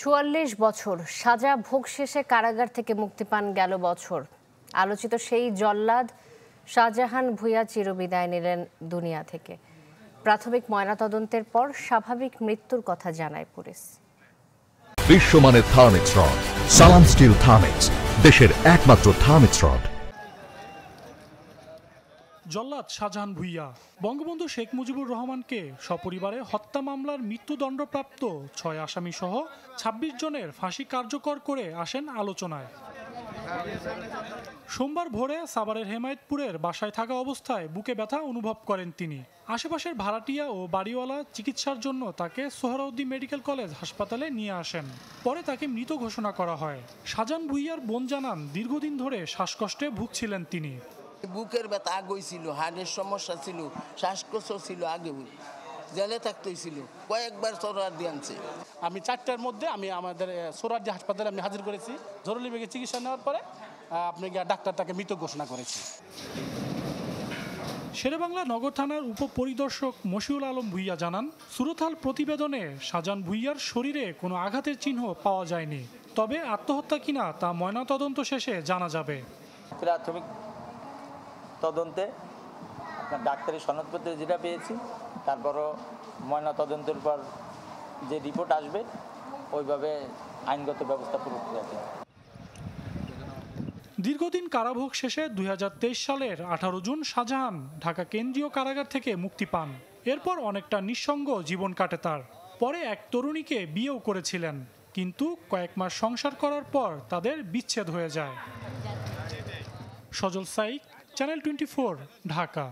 ৪৪ বছর সাজা ভোগ শেষে কারাগার থেকে মুক্তি পান গেল বছর। আলোচিত সেই জল্লাদ শাহজাহান ভূঁইয়া চিরবিদায় নিলেন দুনিয়া থেকে। প্রাথমিক ময়নাতদন্তের পর স্বাভাবিক মৃত্যুর কথা জানায় পুলিশ। বিশ্বমানের থার্মিক্স রড সালাম স্টিল থার্মিক্স, দেশের একমাত্র থার্মিক্স রড। জল্লাদ শাহজাহান ভূঁইয়া বঙ্গবন্ধু শেখ মুজিবুর রহমানকে সপরিবারে হত্যা মামলার মৃত্যুদণ্ডপ্রাপ্ত ৬ আসামি সহ ২৬ জনের ফাঁসি কার্যকর করে আসেন আলোচনায়। সোমবার ভোরে সাভারের হেমায়েতপুরের বাসায় থাকা অবস্থায় বুকে ব্যথা অনুভব করেন তিনি। আশেপাশের ভাড়াটিয়া ও বাড়িওয়ালা চিকিৎসার জন্য তাকে সোহরাওয়ার্দী মেডিকেল কলেজ হাসপাতালে নিয়ে আসেন। পরে তাকে মৃত ঘোষণা করা হয়। শাহজাহান ভূঁইয়ার বোন জানান, দীর্ঘদিন ধরে শ্বাসকষ্টে ভুগছিলেন তিনি। বুকের ব্যথা আগেই ছিল, হার্টের সমস্যা ছিল, শ্বাসকষ্ট ছিল, আগে জেলে থাকতেই ছিল, কয়েকবার সোহরাওয়ার্দী আনছে। আমি ৪টার মধ্যে আমাদের সোহরাওয়ার্দী হাসপাতালে হাজির করেছি। জরুরি বিভাগে চিকিৎসা নেওয়ার পরে ডাক্তার তাকে মৃত ঘোষণা করেছে। শেরেবাংলা নগর থানার উপপরিদর্শক মশিউল আলম ভূঁইয়া জানান, সুরতহাল প্রতিবেদনে শাহজাহান ভূঁইয়ার শরীরে কোনো আঘাতের চিহ্ন পাওয়া যায়নি। তবে আত্মহত্যা কিনা তা ময়নাতদন্ত শেষে জানা যাবে। প্রাথমিক তদন্তে আপনার ডাক্তারি সনদপত্রে যেটা পেয়েছি, তারপরও ময়নাতদন্তের পর যে রিপোর্ট আসবে ওইভাবে আইনগত ব্যবস্থা প্রক্রিয়া। দীর্ঘদিন কারাভোগ শেষে ২০২৩ সালের ১৮ জুন শাহজাহান ঢাকা কেন্দ্রীয় কারাগার থেকে মুক্তি পান। এরপর অনেকটা নিঃসঙ্গ জীবন কাটে তার। পরে এক তরুণীকে বিয়েও করেছিলেন, কিন্তু কয়েক মাস সংসার করার পর তাদের বিচ্ছেদ হয়ে যায়। সজল সাইক, চ্যানেল 24, ঢাকা।